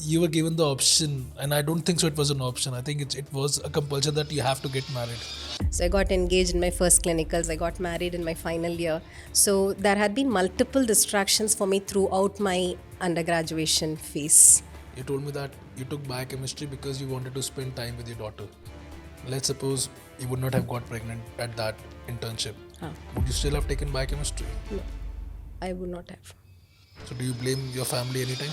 you were given the option, and I don't think so it was an option. I think it was a compulsion that you have to get married. So I got engaged in my first clinicals. I got married in my final year. So there had been multiple distractions for me throughout my undergraduation phase. You told me that you took biochemistry because you wanted to spend time with your daughter. Let's suppose you would not have got pregnant at that internship. Would you still have taken biochemistry? No, I would not have. So do you blame your family anytime?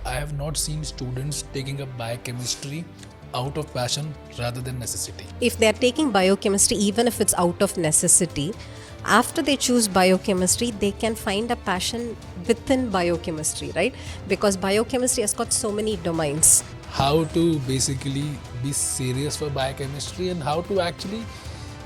I have not seen students taking up biochemistry out of passion rather than necessity. If they're taking biochemistry, even if it's out of necessity, after they choose biochemistry, they can find a passion within biochemistry, right? Because biochemistry has got so many domains. How to basically be serious for biochemistry and how to actually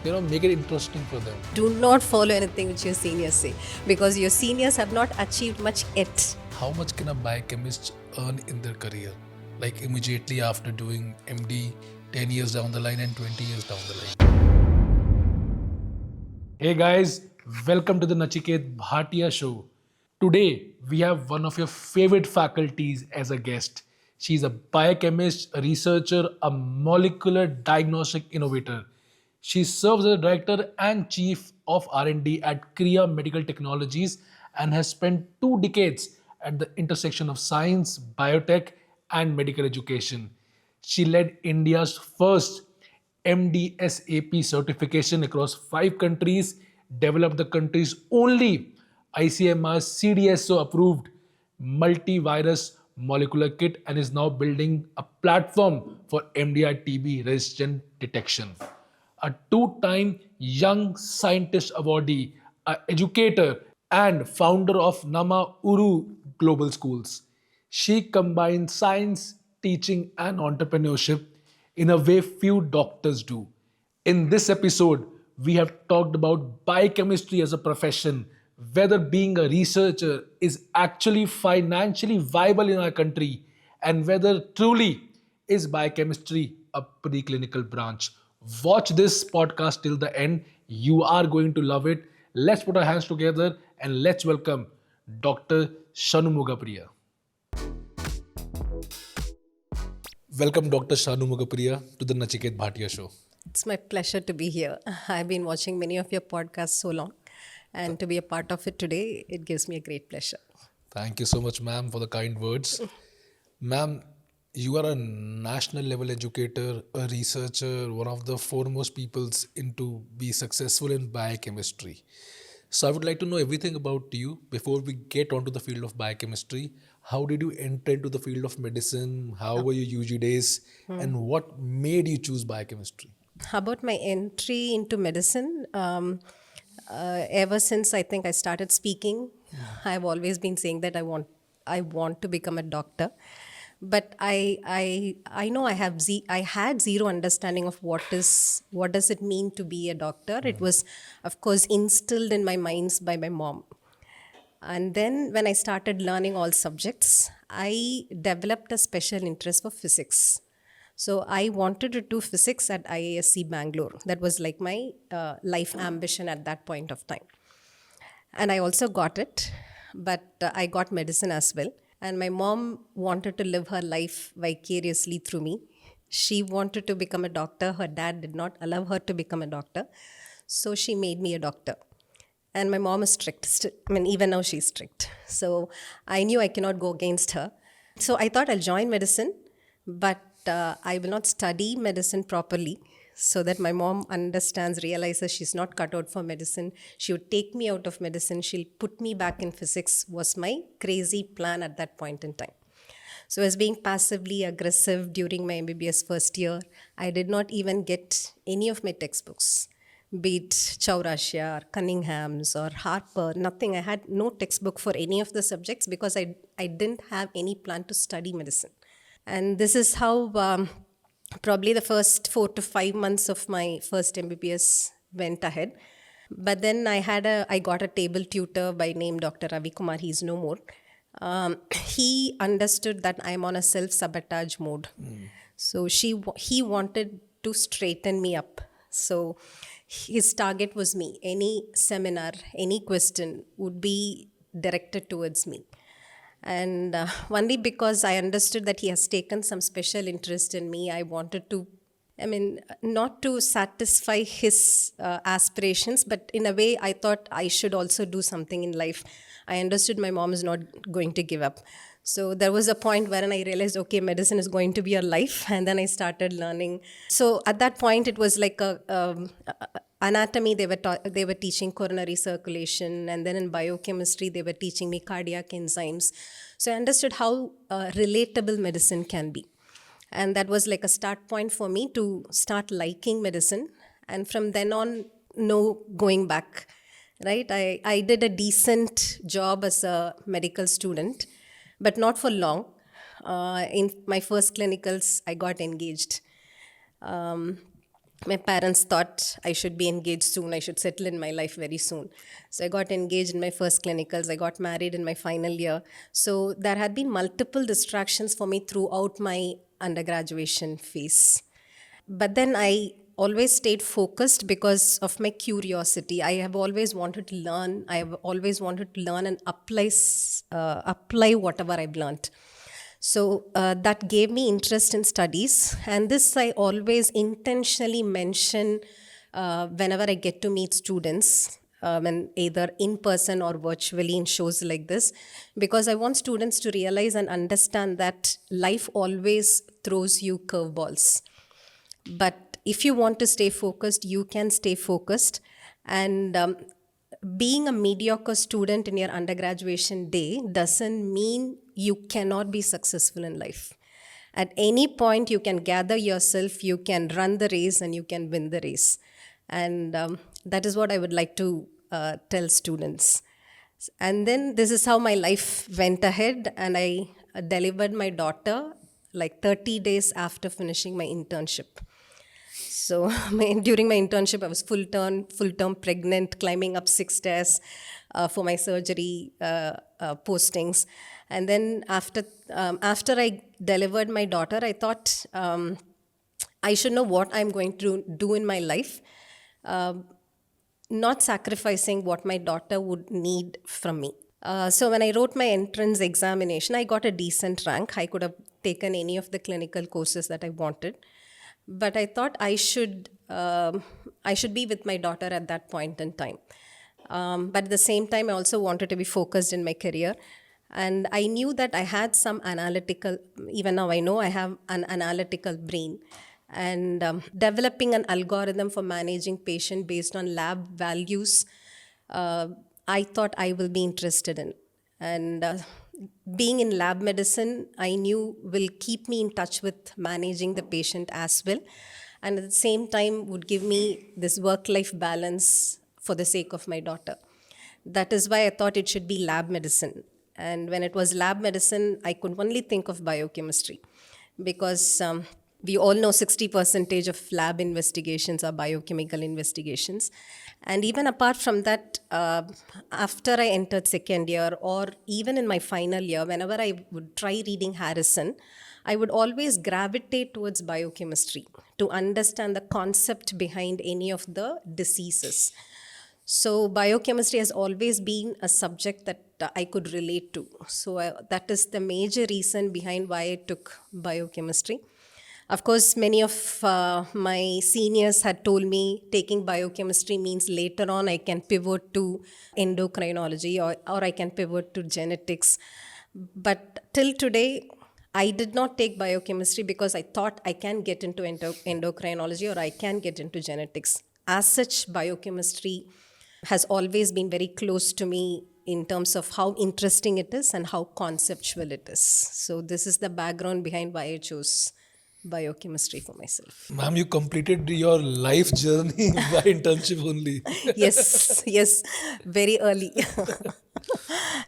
make it interesting for them. Do not follow anything which your seniors say, because your seniors have not achieved much yet. How much can a biochemist earn in their career? Like immediately after doing MD 10 years down the line and 20 years down the line. Hey guys, welcome to the Nachiket Bhatia Show. Today we have one of your favorite faculties as a guest. She's a biochemist, a researcher, a molecular diagnostic innovator. She serves as a director and chief of R&D at Kriya Medical Technologies and has spent 2 decades at the intersection of science, biotech, and medical education. She led India's first MDSAP certification across 5 countries, developed the country's only ICMR CDSO approved multi-virus molecular kit, and is now building a platform for MDR-TB resistant detection. A 2-time Young Scientist Awardee, an educator, and founder of Nama Uru Global Schools. She combines science, teaching, and entrepreneurship in a way few doctors do. In this episode, we have talked about biochemistry as a profession, whether being a researcher is actually financially viable in our country, and whether truly is biochemistry a preclinical branch. Watch this podcast till the end. You are going to love it. Let's put our hands together and let's welcome Dr. Shanmugapriya. Welcome, Dr. Shanmugapriya, to the Nachiket Bhatia Show. It's my pleasure to be here. I've been watching many of your podcasts so long, and to be a part of it today, it gives me a great pleasure. Thank you so much, ma'am, for the kind words. Ma'am, you are a national level educator, a researcher, one of the foremost peoples into be successful in biochemistry. So I would like to know everything about you before we get onto the field of biochemistry. How did you enter into the field of medicine? How were your UG days? And what made you choose biochemistry? How about my entry into medicine? Ever since I think I started speaking, I've always been saying that I want to become a doctor. But I know I had zero understanding of what does it mean to be a doctor. It was, of course, instilled in my minds by my mom. And then when I started learning all subjects, I developed a special interest for physics. So I wanted to do physics at IISc Bangalore. That was like my life ambition at that point of time. And I also got it, but I got medicine as well. And my mom wanted to live her life vicariously through me. She wanted to become a doctor. Her dad did not allow her to become a doctor. So she made me a doctor. And my mom is strict. Even now she's strict. So I knew I cannot go against her. So I thought I'll join medicine, but I will not study medicine properly so that my mom realizes she's not cut out for medicine. She would take me out of medicine. She'll put me back in physics was my crazy plan at that point in time. So I was being passively aggressive during my MBBS first year. I did not even get any of my textbooks, be it Chaurasia or Cunningham's or Harper, nothing. I had no textbook for any of the subjects because I didn't have any plan to study medicine. And this is how probably the first 4 to 5 months of my first MBBS went ahead. But then I got a table tutor by name Dr. Ravi Kumar. He's no more. He understood that I'm on a self-sabotage mode. So he wanted to straighten me up. So his target was me. Any seminar, any question would be directed towards me. And only because I understood that he has taken some special interest in me, I wanted to, I mean, not to satisfy his aspirations, but in a way, I thought I should also do something in life. I understood my mom is not going to give up. So there was a point wherein I realized, okay, medicine is going to be a life, and then I started learning. So at that point, it was like anatomy. They were teaching coronary circulation, and then in biochemistry, they were teaching me cardiac enzymes. So I understood how relatable medicine can be. And that was like a start point for me to start liking medicine. And from then on, no going back, right? I did a decent job as a medical student, but not for long. In my first clinicals, I got engaged. Um, my parents thought I should be engaged soon. I should settle in my life very soon. So I got engaged in my first clinicals. I got married in my final year. So there had been multiple distractions for me throughout my undergraduation phase. But then I always stayed focused because of my curiosity. I have always wanted to learn. I have always wanted to learn and apply whatever I've learned. So that gave me interest in studies. And this I always intentionally mention whenever I get to meet students, and either in person or virtually in shows like this, because I want students to realize and understand that life always throws you curveballs. But if you want to stay focused, you can stay focused. And being a mediocre student in your undergraduation day doesn't mean you cannot be successful in life. At any point, you can gather yourself, you can run the race, and you can win the race. And that is what I would like to tell students. And then this is how my life went ahead, and I delivered my daughter like 30 days after finishing my internship. So during my internship, I was full-term pregnant, climbing up 6 stairs for my surgery postings. And then after I delivered my daughter, I thought I should know what I'm going to do in my life, not sacrificing what my daughter would need from me. So when I wrote my entrance examination, I got a decent rank. I could have taken any of the clinical courses that I wanted. But I thought I should be with my daughter at that point in time. But at the same time, I also wanted to be focused in my career. And I knew that I had some analytical, even now I know I have an analytical brain. And developing an algorithm for managing patient based on lab values, I thought I will be interested in. And being in lab medicine, I knew will keep me in touch with managing the patient as well. And at the same time would give me this work-life balance for the sake of my daughter. That is why I thought it should be lab medicine. And when it was lab medicine, I could only think of biochemistry because we all know 60% of lab investigations are biochemical investigations. And even apart from that, after I entered second year or even in my final year, whenever I would try reading Harrison, I would always gravitate towards biochemistry to understand the concept behind any of the diseases. So biochemistry has always been a subject that I could relate to. So that is the major reason behind why I took biochemistry. Of course, many of my seniors had told me taking biochemistry means later on I can pivot to endocrinology or I can pivot to genetics. But till today, I did not take biochemistry because I thought I can get into endocrinology or I can get into genetics. As such, biochemistry has always been very close to me in terms of how interesting it is and how conceptual it is. So this is the background behind why I chose biochemistry for myself. Ma'am, you completed your life journey by internship only. Yes, very early.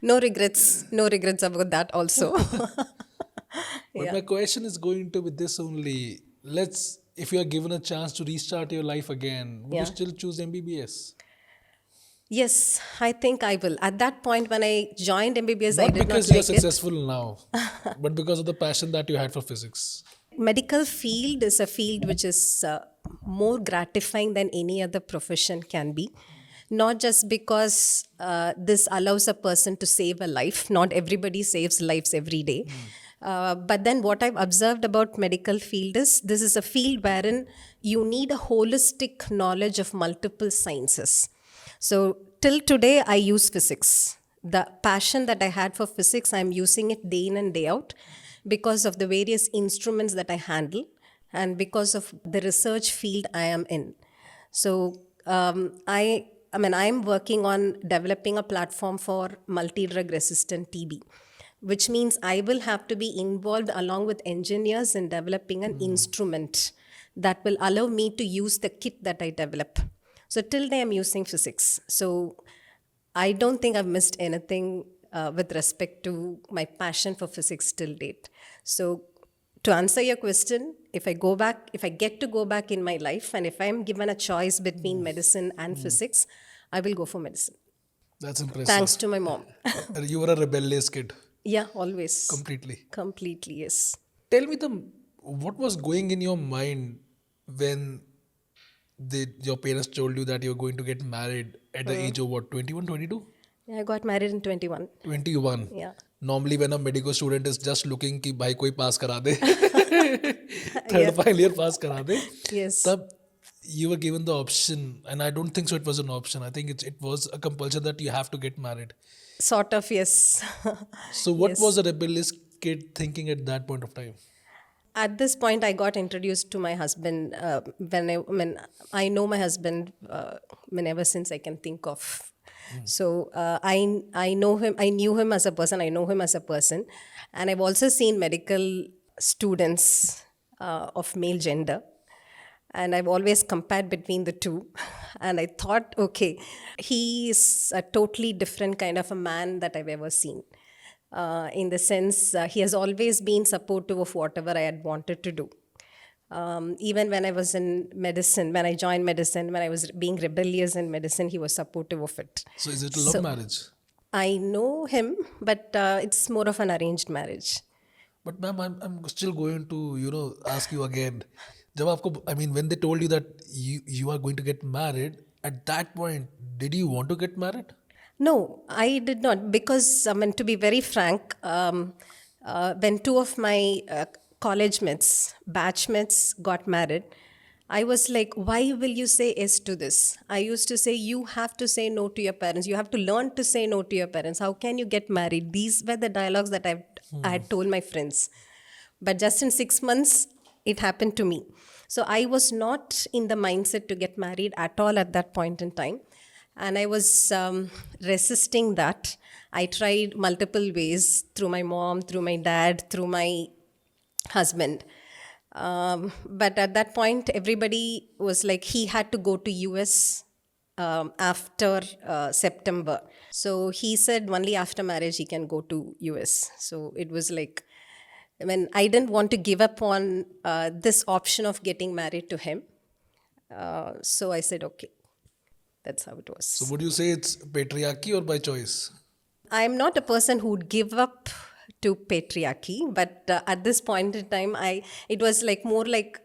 No regrets about that also. But my question is going to be this only. If you are given a chance to restart your life again, would you Yeah. still choose MBBS? Yes, I think I will. At that point when I joined MBBS, I Not did not because you're like it. successful now, but because of the passion that you had for physics. Medical field is a field which is more gratifying than any other profession can be. not just because this allows a person to save a life. Not everybody saves lives every day. But then what I've observed about medical field is this is a field wherein you need a holistic knowledge of multiple sciences. So till today, I use physics. The passion that I had for physics, I'm using it day in and day out because of the various instruments that I handle and because of the research field I am in. So I'm working on developing a platform for multi-drug resistant TB, which means I will have to be involved along with engineers in developing an instrument that will allow me to use the kit that I develop. So till then, I'm using physics. So I don't think I've missed anything with respect to my passion for physics till date. So to answer your question, if I get to go back in my life, and if I'm given a choice between medicine and physics, I will go for medicine. That's impressive. Thanks to my mom. You were a rebellious kid, Yeah, always. completely. Completely, yes. Tell me what was going in your mind when your parents told you that you're going to get married at the age of what, 21, 22? Yeah, I got married in 21. 21. Yeah. Normally when a medical student is just looking कि भाई कोई पास करा दे Yeah. third final year पास करा दे Yes. तब you were given the option, and I don't think so it was an option. I think it was a compulsion that you have to get married. Sort of, yes. So what Yes. was a rebellious kid thinking at that point of time? At this point, I got introduced to my husband when I know my husband ever since I can think of. So I know him. I knew him as a person. I know him as a person, and I've also seen medical students of male gender, and I've always compared between the two. And I thought, okay, he is a totally different kind of a man that I've ever seen. In the sense, he has always been supportive of whatever I had wanted to do. Even when I was in medicine, when I joined medicine, when I was being rebellious in medicine, he was supportive of it. So is it a love marriage? I know him, but it's more of an arranged marriage. But ma'am, I'm still going to ask you again. जब आपको, I mean, when they told you that you are going to get married, at that point, did you want to get married? No, I did not, because to be very frank, when two of my college mates, batch mates got married, I was like, why will you say yes to this? I used to say, you have to say no to your parents. You have to learn to say no to your parents. How can you get married? These were the dialogues that I had told my friends. But just in 6 months, it happened to me. So I was not in the mindset to get married at all at that point in time. And I was resisting that. I tried multiple ways, through my mom, through my dad, through my husband. But at that point, everybody was like, he had to go to US after September. So he said only after marriage he can go to US. So it was like, I didn't want to give up on this option of getting married to him. So I said, okay. That's how it was. So would you say it's patriarchy or by choice? I'm not a person who would give up to patriarchy, but at this point in time, it was like more like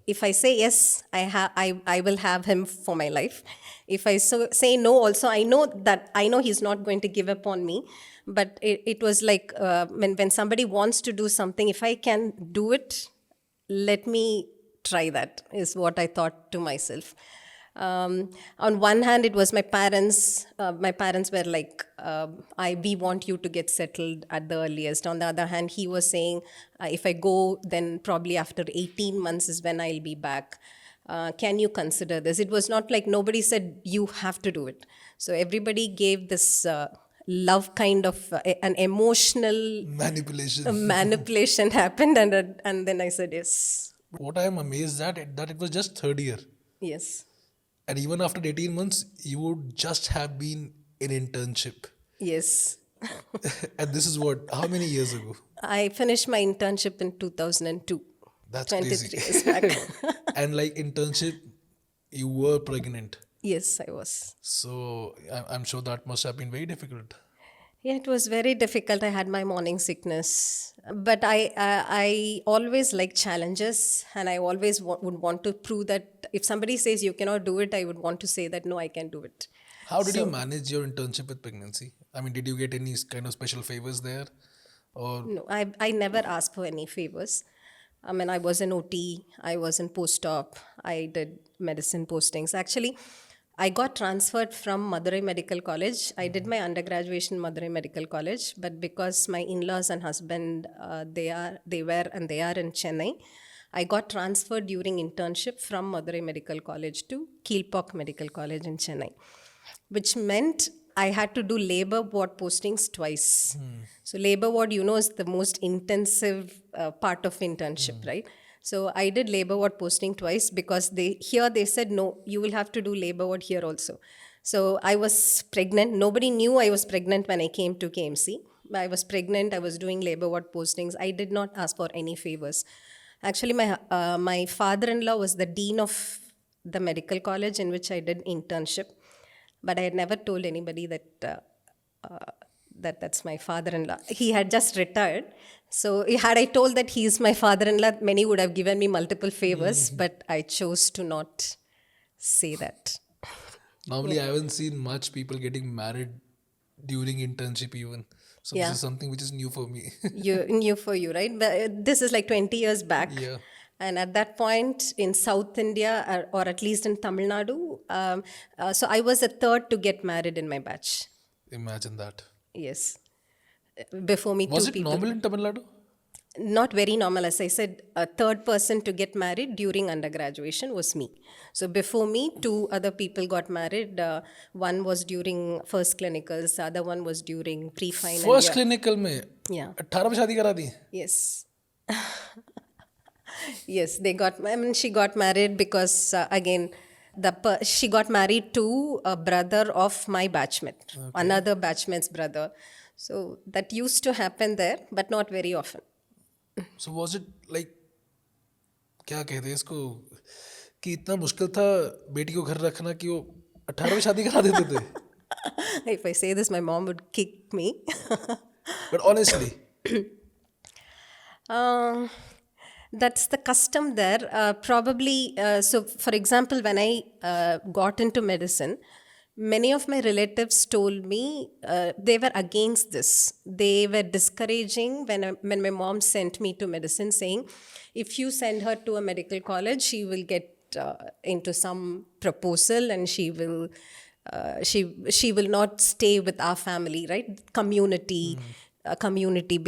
if I say yes, I will have him for my life. If I say no, also I know he's not going to give up on me. But it was like when somebody wants to do something, if I can do it, let me try that, is what I thought to myself. On one hand, it was my parents. My parents were like, we want you to get settled at the earliest. On the other hand, he was saying, if I go, then probably after 18 months is when I'll be back. Can you consider this? It was not like nobody said, you have to do it. So everybody gave this love kind of an emotional manipulation happened. And then I said, yes. What I am amazed at, that it was just third year. Yes. And even after 18 months, you would just have been in internship. Yes. And this is what, how many years ago? I finished my internship in 2002. That's 23 crazy. years back. And like internship, you were pregnant. Yes, I was. So I'm sure that must have been very difficult. Yeah, it was very difficult. I had my morning sickness, but I always like challenges, and I always would want to prove that if somebody says you cannot do it, I would want to say that no, I can do it. How did you So manage your internship with pregnancy? I mean, did you get any kind of special favors there? Or no, I never asked for any favors. I mean, I was in OT, I was in post-op, I did medicine postings. Actually, I got transferred from Madurai Medical College. I did my undergraduation in Madurai Medical College, but because my in-laws and husband, they were and they are in Chennai, I got transferred during internship from Madurai Medical College to Kilpauk Medical College in Chennai, which meant I had to do labor ward postings twice. So labor ward, is the most intensive part of internship, right? So I did labor ward posting twice because they said no, you will have to do labor ward here also. So I was pregnant. Nobody knew I was pregnant when I came to KMC. I was pregnant. I was doing labor ward postings. I did not ask for any favors. Actually, my father-in-law was the dean of the medical college in which I did internship, but I had never told anybody that's my father-in-law. He had just retired, so had I told that he's my father-in-law, many would have given me multiple favors, but I chose to not say that. normally, I haven't seen much people getting married during internship even. So this Yeah, is something which is new for me. new for you, right? But this is like 20 years back. Yeah, And at that point in South India, or at least in Tamil Nadu, so I was the third to get married in my batch. imagine that. Yes. Before me, Was two it people. normal in Tamil Nadu? Not very normal. As I said, a third person to get married during undergraduation was me. So before me, two other people got married. One was during first clinicals, the other one was during pre-final first year. Clinical में Yeah. 18 में शादी करा दी. Yes. Yes, they got. I mean, she got married because again, she got married to a brother of my batchmate, another batchmate's brother. So that used to happen there, but not very often. So was it like क्या कहते हैं इसको कि इतना मुश्किल था बेटी को घर रखना कि वो 18 में शादी करा देते थे. If I say this, my mom would kick me. But honestly, Um, that's the custom there. Probably, so for example, when I got into medicine, many of my relatives told me they were against this. They were discouraging when my mom sent me to medicine, saying, if you send her to a medical college, she will get into some proposal and she will not stay with our family, right? Community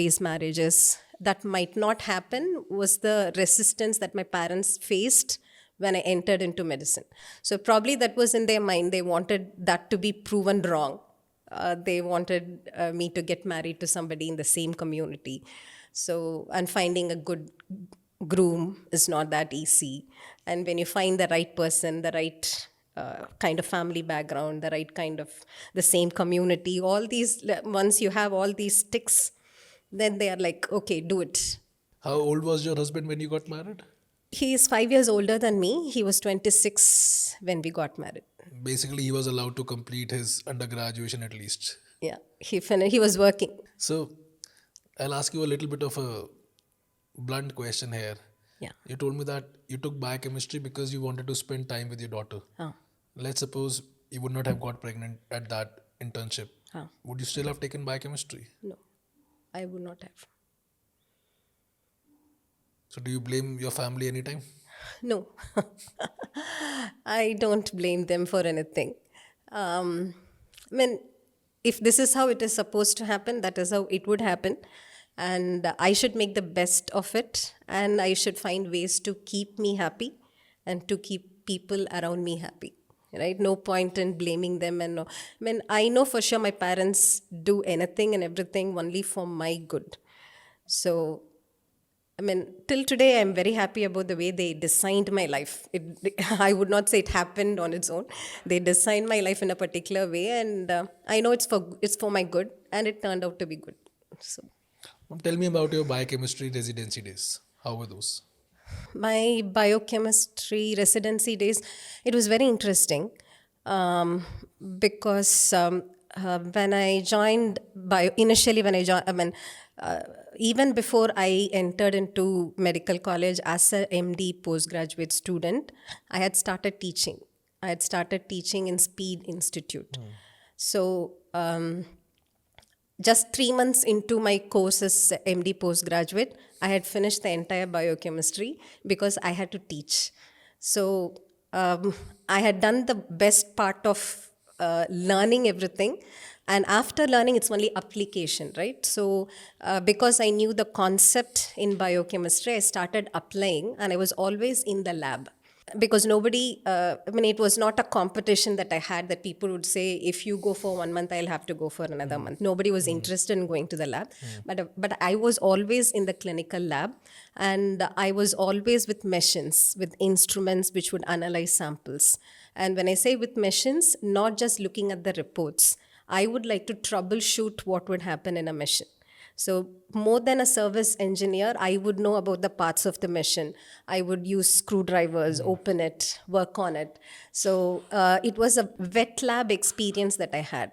based marriages that might not happen was the resistance that my parents faced when I entered into medicine. So probably that was in their mind. They wanted that to be proven wrong. They wanted me to get married to somebody in the same community. So, and finding a good groom is not that easy. And when you find the right person, the right kind of family background, the right kind of the same community, all these, once you have all these ticks, then they are like, okay, do it. how old was your husband when you got married? He is 5 years older than me. He was 26 when we got married. Basically, he was allowed to complete his undergraduation at least. Yeah, he was working. So, I'll ask you a little bit of a blunt question here. Yeah. You told me that you took biochemistry because you wanted to spend time with your daughter. Huh. Let's suppose you would not have got pregnant at that internship. Huh. Would you still have taken biochemistry? No, I would not have. So, do you blame your family anytime? No, I don't blame them for anything. I mean, if this is how it is supposed to happen, that is how it would happen. And I should make the best of it. And I should find ways to keep me happy and to keep people around me happy. Right? No point in blaming them. And no, I mean, I know for sure my parents do anything and everything only for my good. So I mean, till today, I'm very happy about the way they designed my life. I would not say it happened on its own. They designed my life in a particular way, and I know it's for my good, and it turned out to be good. So, Tell me about your biochemistry residency days. How were those? my biochemistry residency days, it was very interesting because when I joined initially when I joined, even before I entered into medical college as a MD postgraduate student, I had started teaching. I had started teaching in Speed Institute. So just 3 months into my course as MD postgraduate, I had finished the entire biochemistry because I had to teach. So I had done the best part of learning everything. And after learning, it's only application, right? So because I knew the concept in biochemistry, I started applying and I was always in the lab because nobody, it was not a competition that I had that people would say, if you go for 1 month, I'll have to go for another month. Nobody was interested in going to the lab. But I was always in the clinical lab, and I was always with machines, with instruments which would analyze samples. And when I say with machines, not just looking at the reports, I would like to troubleshoot what would happen in a machine. So more than a service engineer, I would know about the parts of the machine. I would use screwdrivers, open it, work on it. So it was a wet lab experience that I had.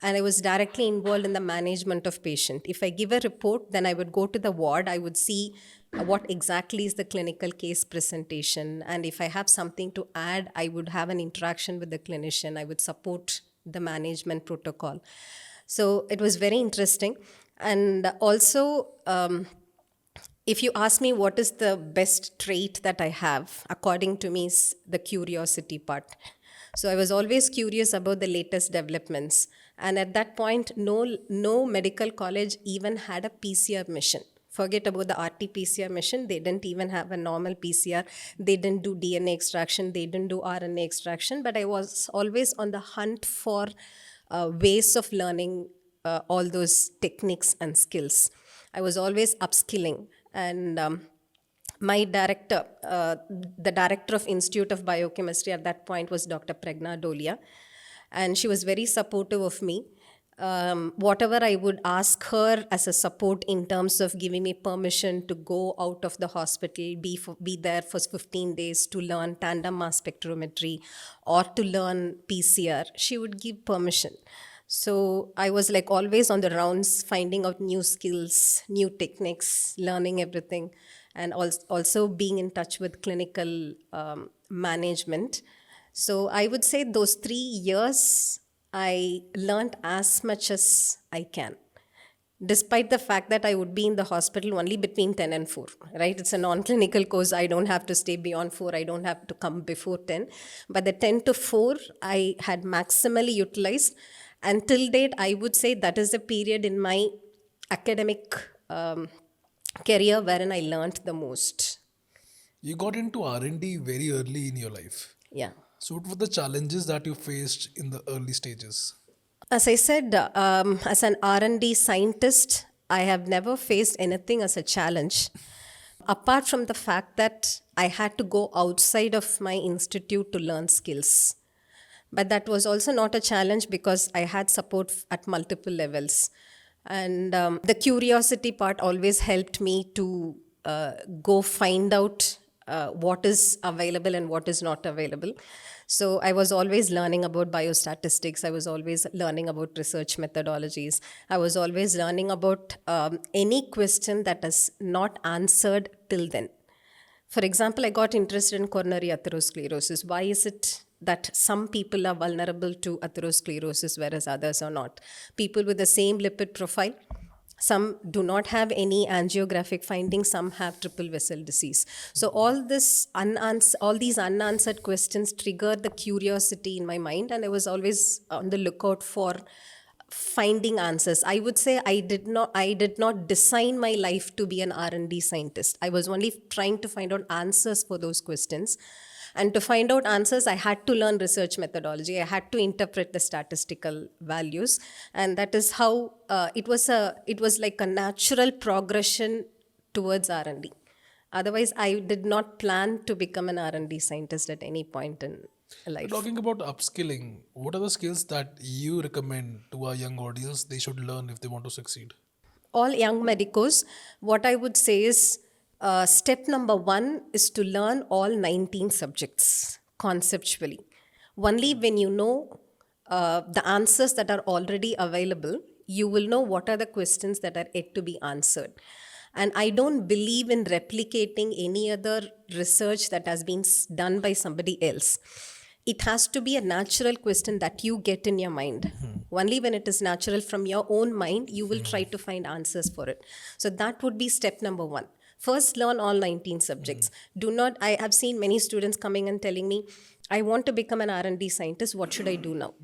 And I was directly involved in the management of patient. If I give a report, then I would go to the ward. I would see what exactly is the clinical case presentation. And if I have something to add, I would have an interaction with the clinician. I would support the management protocol. So it was very interesting. And also, if you ask me what is the best trait that I have, according to me, is the curiosity part. So I was always curious about the latest developments. And at that point, no medical college even had a PCR mission. Forget about the RT-PCR mission. They didn't even have a normal PCR. They didn't do DNA extraction. They didn't do RNA extraction. But I was always on the hunt for ways of learning all those techniques and skills. I was always upskilling. And my director, the director of Institute of Biochemistry at that point was Dr. Pragna Dolia. And she was very supportive of me. Whatever I would ask her as a support in terms of giving me permission to go out of the hospital, be there for 15 days to learn tandem mass spectrometry or to learn PCR, she would give permission. So I was like always on the rounds, finding out new skills, new techniques, learning everything, and also being in touch with clinical management. So I would say those 3 years, I learned as much as I can, despite the fact that I would be in the hospital only between 10 and 4, right? It's a non-clinical course. I don't have to stay beyond 4. I don't have to come before 10. But the 10 to 4, I had maximally utilized. Until date, I would say that is the period in my academic career wherein I learned the most. You got into R&D very early in your life. Yeah. So what were the challenges that you faced in the early stages? As I said, as an R&D scientist, I have never faced anything as a challenge, apart from the fact that I had to go outside of my institute to learn skills. But that was also not a challenge because I had support at multiple levels. And the curiosity part always helped me to go find out what is available and what is not available. So I was always learning about biostatistics. I was always learning about research methodologies. I was always learning about any question that is not answered till then. For example, I got interested in coronary atherosclerosis. Why is it that some people are vulnerable to atherosclerosis whereas others are not? People with the same lipid profile, some do not have any angiographic findings, some have triple vessel disease. So all these unanswered questions triggered the curiosity in my mind, and I was always on the lookout for finding answers. I would say I did not design my life to be an R&D scientist. I was only trying to find out answers for those questions. And to find out answers, I had to learn research methodology. I had to interpret the statistical values. And that is how it was like a natural progression towards R&D. Otherwise, I did not plan to become an R&D scientist at any point in life. Talking about upskilling, what are the skills that you recommend to our young audience they should learn if they want to succeed? All young medicos, what I would say is step number 1 is to learn all 19 subjects conceptually. Only when you know the answers that are already available. You will know what are the questions that are yet to be answered. And I don't believe in replicating any other research that has been done by somebody else. It has to be a natural question that you get in your mind. Only when it is natural from your own mind, you will try to find answers for it. So that would be step number one. First, learn all 19 subjects. Do not, I have seen many students coming and telling me, I want to become an R&D scientist. What should I do now?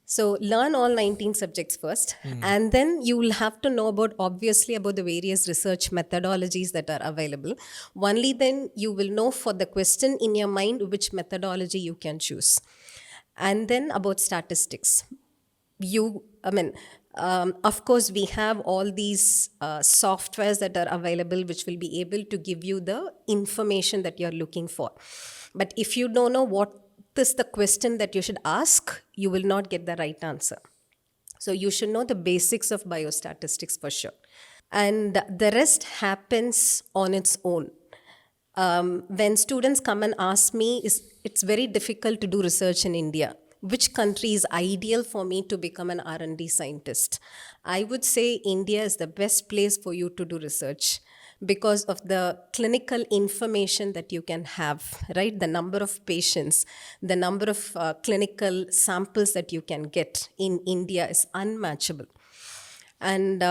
So learn all 19 subjects first, and then you will have to know about, obviously, about the various research methodologies that are available. Only then you will know for the question in your mind which methodology you can choose. And then about statistics. Of course, we have all these softwares that are available which will be able to give you the information that you're looking for. But if you don't know what is the question that you should ask, you will not get the right answer. So you should know the basics of biostatistics for sure. And the rest happens on its own. When students come and ask me, it's very difficult to do research in India. Which country is ideal for me to become an R&D scientist? I would say India is the best place for you to do research because of the clinical information that you can have, right? The number of patients, the number of clinical samples that you can get in India is unmatchable. And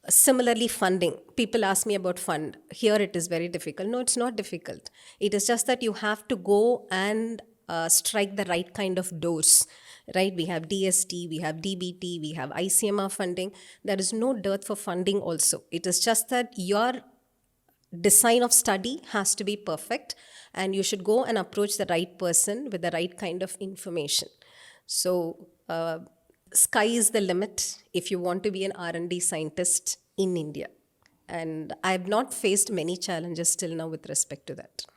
similarly, funding. People ask me about fund. Here it is very difficult. No, it's not difficult. It is just that you have to go and strike the right kind of dose, right? We have DST, we have DBT, we have ICMR funding. There is no dearth for funding also. It is just that your design of study has to be perfect, and you should go and approach the right person with the right kind of information. So sky is the limit if you want to be an R&D scientist in India. And I have not faced many challenges till now with respect to that.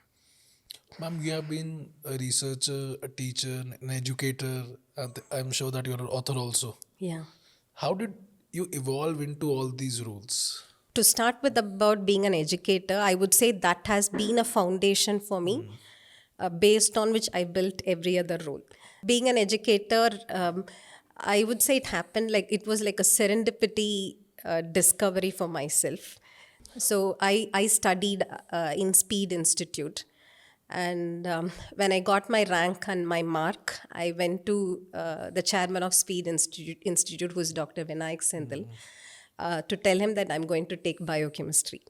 Ma'am, you have been a researcher, a teacher, an educator, and I'm sure that you're an author also. Yeah. How did you evolve into all these roles? To start with, about being an educator, I would say that has been a foundation for me, based on which I built every other role. Being an educator, I would say it was like a serendipity discovery for myself. So I studied in Speed Institute. And when I got my rank and my mark, I went to the chairman of Speed Institute, who is Dr. Vinayak Sendil, to tell him that I'm going to take biochemistry.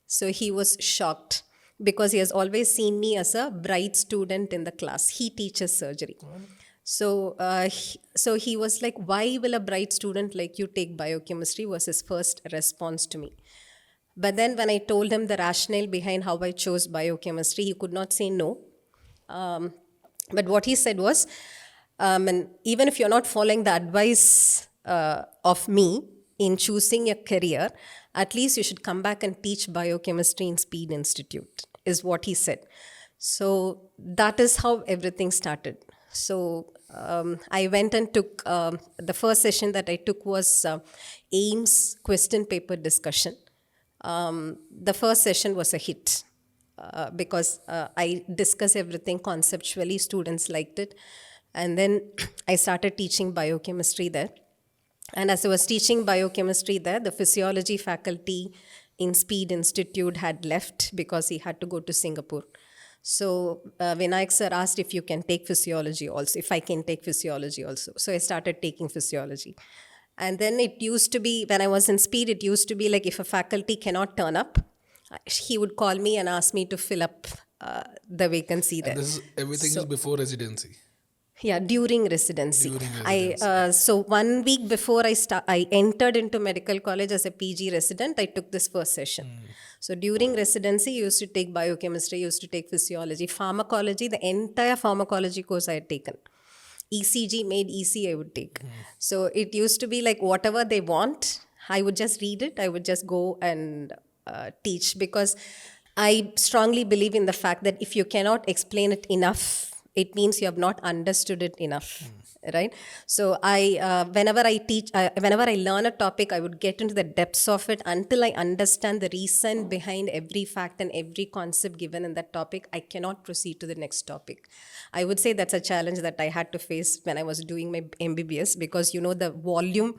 So he was shocked because he has always seen me as a bright student in the class. He teaches surgery. So he was like, why will a bright student like you take biochemistry, was his first response to me. But then when I told him the rationale behind how I chose biochemistry, he could not say no. But what he said was, and even if you're not following the advice of me in choosing a career, at least you should come back and teach biochemistry in Speed Institute, is what he said. So that is how everything started. So I went and took, the first session that I took was AIMS question paper discussion. The first session was a hit because I discussed everything conceptually. Students liked it. And then I started teaching biochemistry there. And as I was teaching biochemistry there, the physiology faculty in Speed Institute had left because he had to go to Singapore. So Vinayak sir asked if you can take physiology also, if I can take physiology also. So I started taking physiology. And then it used to be, when I was in Speed, it used to be like if a faculty cannot turn up, he would call me and ask me to fill up the vacancy there. And everything is before residency. Yeah, during residency. During residency. So 1 week before I entered into medical college as a PG resident, I took this first session. So during residency, you used to take biochemistry, you used to take physiology, pharmacology, the entire pharmacology course I had taken. ECG, made EC I would take. So it used to be like whatever they want, I would just read it, I would just go and teach, because I strongly believe in the fact that if you cannot explain it enough it means you have not understood it enough, right? So whenever I teach, whenever I learn a topic, I would get into the depths of it until I understand the reason behind every fact and every concept given in that topic. I cannot proceed to the next topic. I would say that's a challenge that I had to face when I was doing my MBBS, because the volume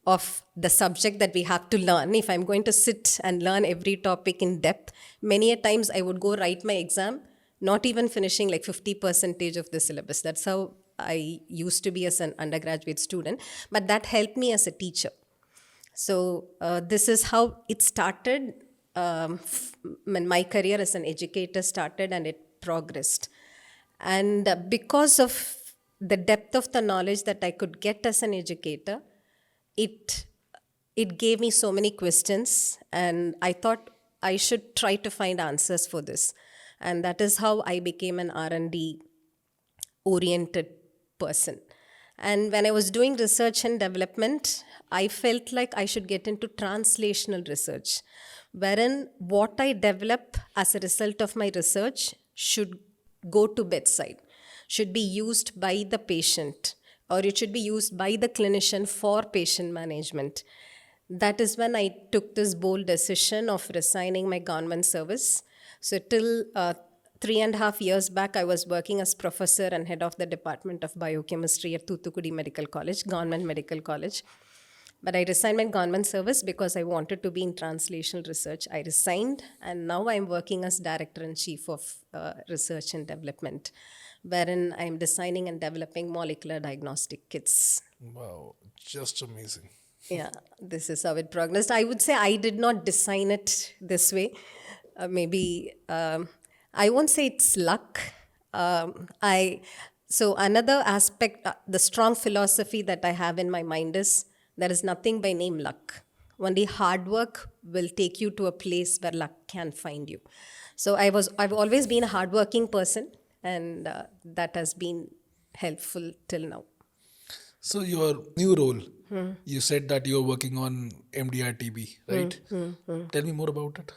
of the subject that we have to learn. If I'm going to sit and learn every topic in depth, many a times I would go write my exam, not even finishing like 50% of the syllabus. That's how I used to be as an undergraduate student. But that helped me as a teacher. So this is how it started. When my career as an educator started, and it progressed. And because of the depth of the knowledge that I could get as an educator, it gave me so many questions, and I thought I should try to find answers for this. And that is how I became an R&D oriented person. And when I was doing research and development, I felt like I should get into translational research, wherein what I develop as a result of my research should go to bedside, should be used by the patient, or it should be used by the clinician for patient management. That is when I took this bold decision of resigning my government service. So till 3.5 years back, I was working as professor and head of the Department of Biochemistry at Thoothukudi Medical College, Government Medical College. But I resigned my government service because I wanted to be in translational research. I resigned, and now I'm working as Director-in-Chief of Research and Development, wherein I'm designing and developing molecular diagnostic kits. Wow, just amazing. Yeah, this is how it progressed. I would say I did not design it this way. Maybe I won't say it's luck. So another aspect, the strong philosophy that I have in my mind is there is nothing by name luck. Only hard work will take you to a place where luck can find you. So I've always been a hardworking person, and that has been helpful till now. So your new role, you said that you're working on MDR-TB, right? Tell me more about it.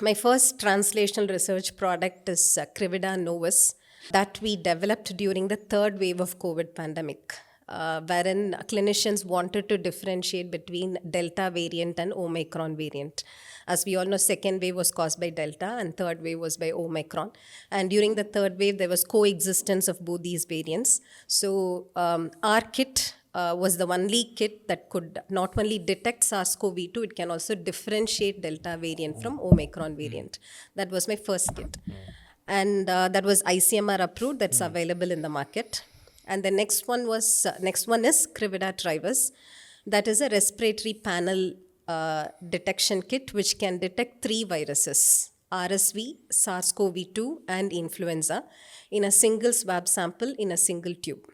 My first translational research product is Crivida Novus, that we developed during the third wave of COVID pandemic, wherein clinicians wanted to differentiate between Delta variant and Omicron variant. As we all know, second wave was caused by Delta and third wave was by Omicron. And during the third wave, there was coexistence of both these variants. So our kit was the only kit that could not only detect SARS-CoV-2, it can also differentiate Delta variant from Omicron variant. That was my first kit. And that was ICMR approved, that's available in the market. And the next one is Crivida Trivus. That is a respiratory panel detection kit which can detect 3 viruses, RSV, SARS-CoV-2 and influenza, in a single swab sample in a single tube.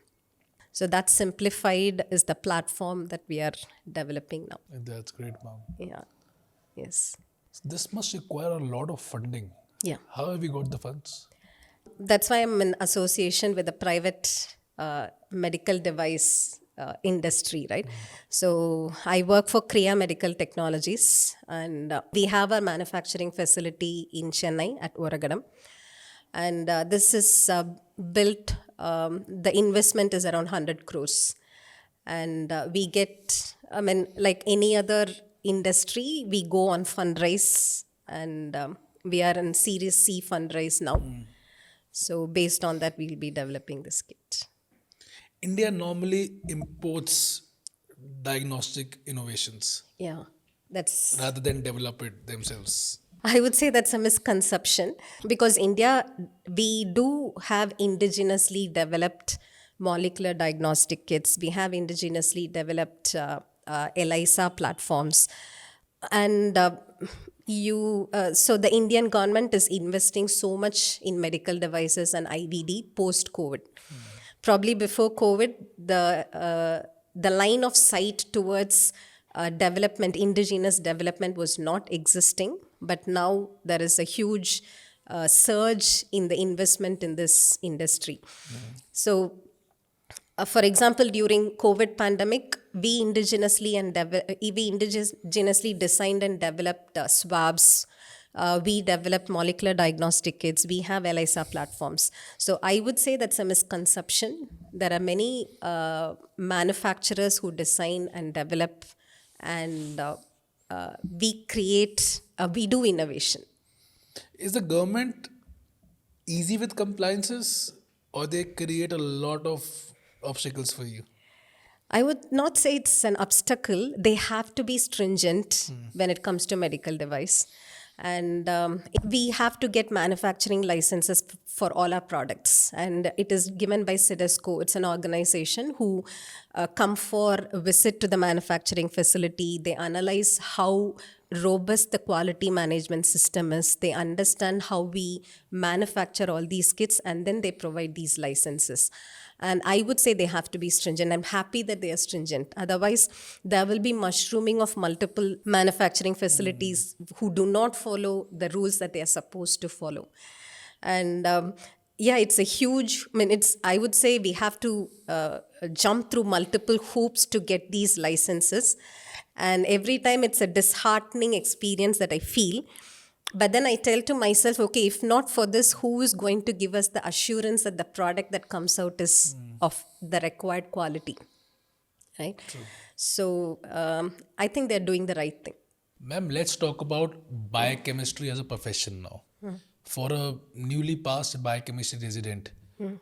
So that simplified is the platform that we are developing now. That's great, ma'am. Yeah. Yes. This must require a lot of funding. Yeah. How have you got the funds? That's why I'm in association with the private medical device industry, right? So I work for Kriya Medical Technologies, and we have our manufacturing facility in Chennai at Oragadam. And this is built, the investment is around 100 crores. And we get, like any other industry, we go on fundraise, and we are in Series C fundraise now. So based on that, we'll be developing this kit. India normally imports diagnostic innovations. Yeah, that's... rather than develop it themselves. I would say that's a misconception, because India, we do have indigenously developed molecular diagnostic kits. We have indigenously developed ELISA platforms. And so the Indian government is investing so much in medical devices and IVD post-COVID. Probably before COVID, the line of sight towards development, indigenous development, was not existing. But now there is a huge surge in the investment in this industry. So, for example, during COVID pandemic, we indigenously designed and developed swabs We develop molecular diagnostic kits. We have ELISA platforms. So I would say that's a misconception. There are many manufacturers who design and develop, and we do innovation. Is the government easy with compliances, or they create a lot of obstacles for you? I would not say it's an obstacle. They have to be stringent when it comes to medical device. And we have to get manufacturing licenses for all our products. And it is given by CIDESCO. It's an organization who come for a visit to the manufacturing facility. They analyze how robust the quality management system is. They understand how we manufacture all these kits, and then they provide these licenses. And I would say they have to be stringent. I'm happy that they are stringent. Otherwise, there will be mushrooming of multiple manufacturing facilities who do not follow the rules that they are supposed to follow. And yeah, it's a huge, I would say we have to jump through multiple hoops to get these licenses. And every time it's a disheartening experience that I feel. But then I tell to myself, okay, if not for this, who is going to give us the assurance that the product that comes out is of the required quality, right? True. So I think they're doing the right thing. Ma'am, let's talk about biochemistry as a profession now. For a newly passed biochemistry resident,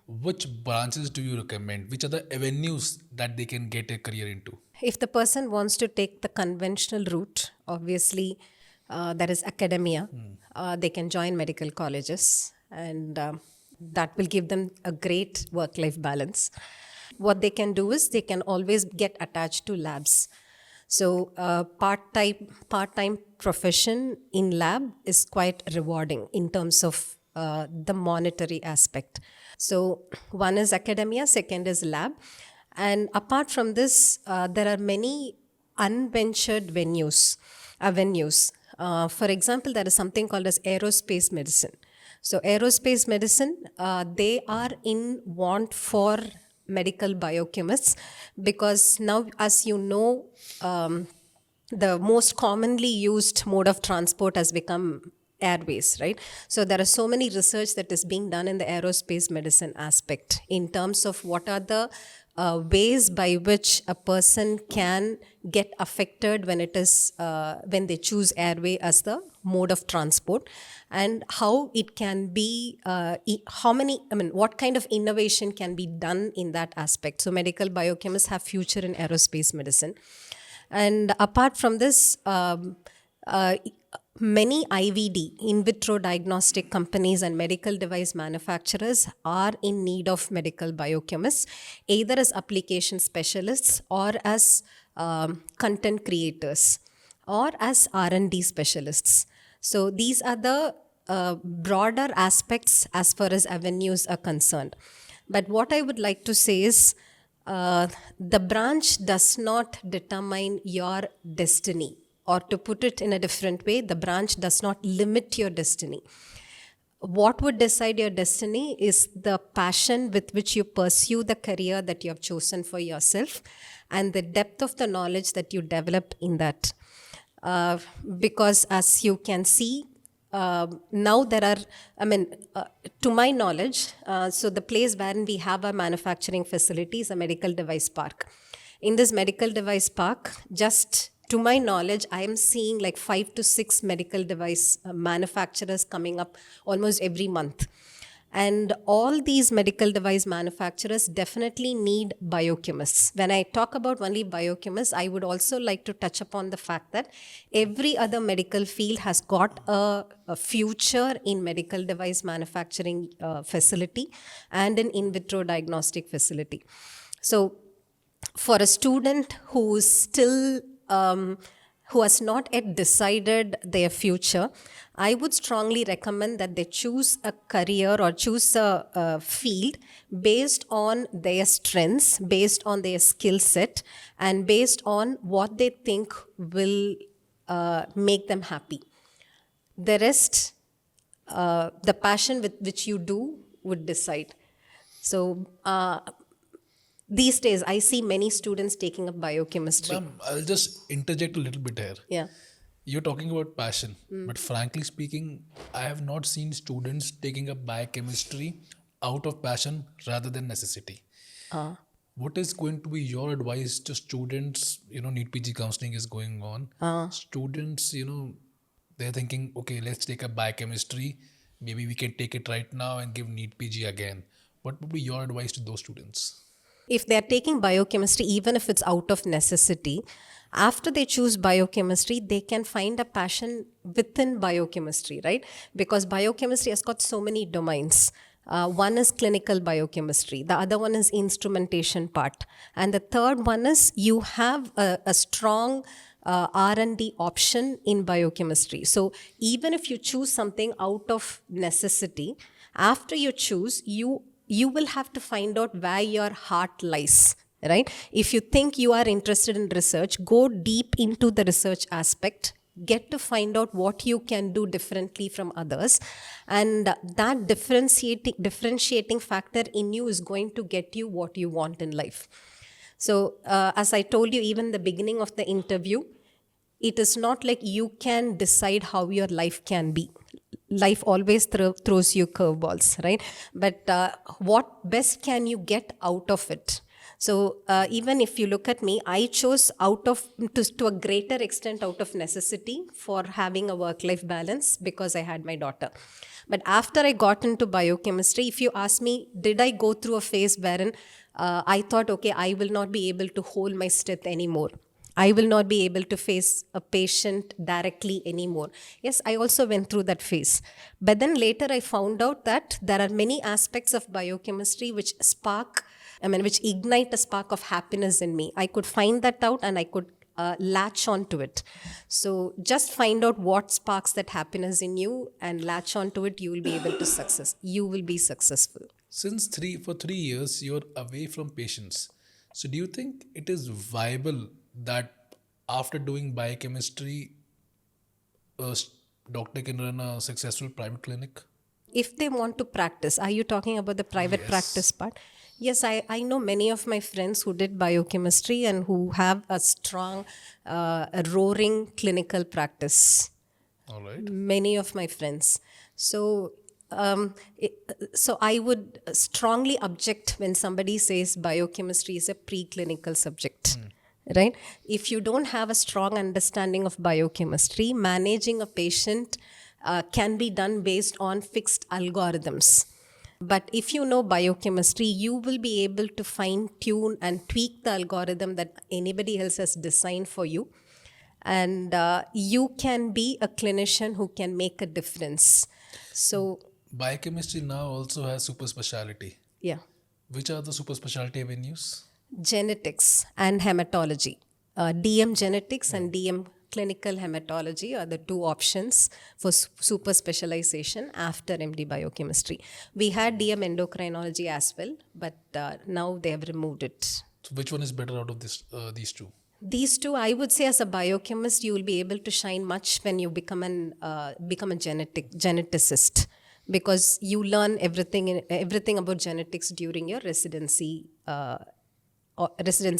which branches do you recommend? Which are the avenues that they can get a career into? If the person wants to take the conventional route, obviously, that is academia. They can join medical colleges, and that will give them a great work-life balance. What they can do is they can always get attached to labs. So part-time profession in lab is quite rewarding in terms of the monetary aspect. So one is academia, second is lab. And apart from this, there are many unventured avenues. For example, there is something called as aerospace medicine. So aerospace medicine, they are in want for medical biochemists, because now, as you know, the most commonly used mode of transport has become airways, right? So there are so many research that is being done in the aerospace medicine aspect in terms of what are the ways by which a person can get affected when it is when they choose airway as the mode of transport, and how it can be what kind of innovation can be done in that aspect. So medical biochemists have future in aerospace medicine. And apart from this, many IVD, in vitro diagnostic companies and medical device manufacturers are in need of medical biochemists, either as application specialists or as content creators or as R&D specialists. So these are the broader aspects as far as avenues are concerned. But what I would like to say is, the branch does not determine your destiny. Or to put it in a different way, the branch does not limit your destiny. What would decide your destiny is the passion with which you pursue the career that you have chosen for yourself, and the depth of the knowledge that you develop in that. Because as you can see, now there are, to my knowledge, so the place wherein we have our manufacturing facility is a medical device park. In this medical device park, just to my knowledge, I am seeing like 5 to 6 medical device manufacturers coming up almost every month. And all these medical device manufacturers definitely need biochemists. When I talk about only biochemists, I would also like to touch upon the fact that every other medical field has got a future in medical device manufacturing facility and an in vitro diagnostic facility. So for a student who is still who has not yet decided their future, I would strongly recommend that they choose a career or choose a field based on their strengths, based on their skill set, and based on what they think will make them happy. The rest, the passion with which you do would decide. So these days, I see many students taking up biochemistry. Ma'am, I'll just interject a little bit here. Yeah. You're talking about passion, but frankly speaking, I have not seen students taking up biochemistry out of passion rather than necessity. What is going to be your advice to students? NEET PG counseling is going on. Students, they're thinking, okay, let's take up biochemistry. Maybe we can take it right now and give NEET PG again. What would be your advice to those students? If they're taking biochemistry, even if it's out of necessity, after they choose biochemistry, they can find a passion within biochemistry, right? Because biochemistry has got so many domains. One is clinical biochemistry, the other one is instrumentation part, and the third one is you have a strong R&D option in biochemistry. So even if you choose something out of necessity, after you choose, you will have to find out where your heart lies, right? If you think you are interested in research, go deep into the research aspect, get to find out what you can do differently from others, and that differentiating factor in you is going to get you what you want in life. So as I told you even the beginning of the interview, it is not like you can decide how your life can be. Life always throws you curveballs, right? But what best can you get out of it? So even if you look at me, I chose to a greater extent out of necessity for having a work-life balance because I had my daughter. But after I got into biochemistry, if you ask me, did I go through a phase wherein I thought, okay, I will not be able to hold my breath anymore. I will not be able to face a patient directly anymore. Yes, I also went through that phase. But then later I found out that there are many aspects of biochemistry which which ignite a spark of happiness in me. I could find that out and I could latch on to it. So just find out what sparks that happiness in you and latch on to it. You will be able to success. You will be successful. Since for 3 years, you're away from patients. So do you think it is viable that after doing biochemistry, a doctor can run a successful private clinic? If they want to practice, are you talking about the private practice Yes. part? Yes, I know many of my friends who did biochemistry and who have a strong, a roaring clinical practice. All right. Many of my friends. So, so I would strongly object when somebody says biochemistry is a preclinical subject. Right? If you don't have a strong understanding of biochemistry, managing a patient can be done based on fixed algorithms. But if you know biochemistry, you will be able to fine tune and tweak the algorithm that anybody else has designed for you. And you can be a clinician who can make a difference. So, Biochemistry now also has super specialty. yeah. Which are the super specialty avenues? Genetics and hematology. DM genetics and DM clinical hematology are the two options for super specialization after MD biochemistry. We had DM endocrinology as well, but now they have removed it. So which one is better out of these two? These two, I would say, as a biochemist, you will be able to shine much when you become a geneticist, because you learn everything about genetics during your residency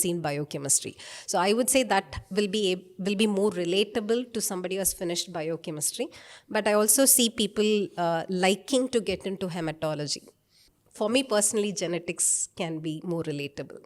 in biochemistry. So I would say that will be more relatable to somebody who has finished biochemistry. But I also see people liking to get into hematology. For me personally, genetics can be more relatable.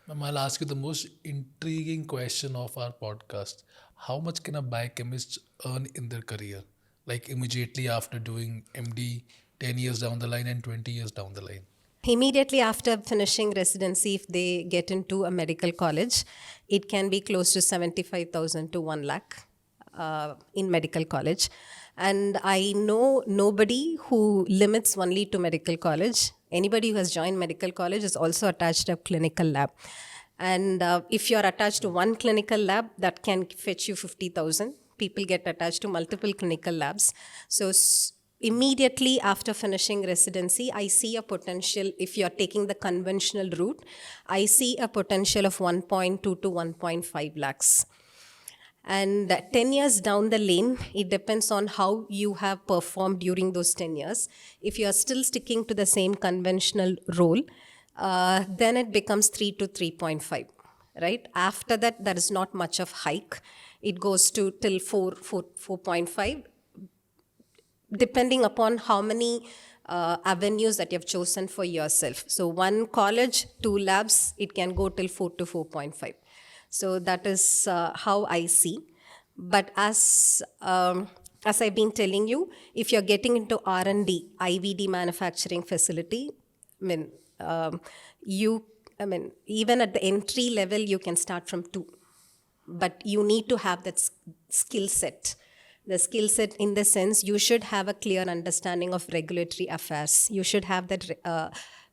Ma'am, I'll ask you the most intriguing question of our podcast. How much can a biochemist earn in their career? Like immediately after doing MD, 10 years down the line and 20 years down the line? Immediately after finishing residency, if they get into a medical college, it can be close to 75,000 to 1 lakh in medical college. And I know nobody who limits only to medical college. Anybody who has joined medical college is also attached to a clinical lab. And if you're attached to one clinical lab, that can fetch you 50,000. People get attached to multiple clinical labs. So immediately after finishing residency, I see a potential, if you're taking the conventional route, I see a potential of 1.2 to 1.5 lakhs. And 10 years down the lane, it depends on how you have performed during those 10 years. If you are still sticking to the same conventional role, then it becomes 3 to 3.5, right? After that, there is not much of hike. it goes to till 4.5, depending upon how many avenues that you've chosen for yourself. So one college, two labs, it can go till 4 to 4.5. So that is how I see. But as I've been telling you, if you're getting into R&D, IVD manufacturing facility, I mean, even at the entry level, you can start from 2. But you need to have that skill set. The skill set in the sense you should have a clear understanding of regulatory affairs. You should have that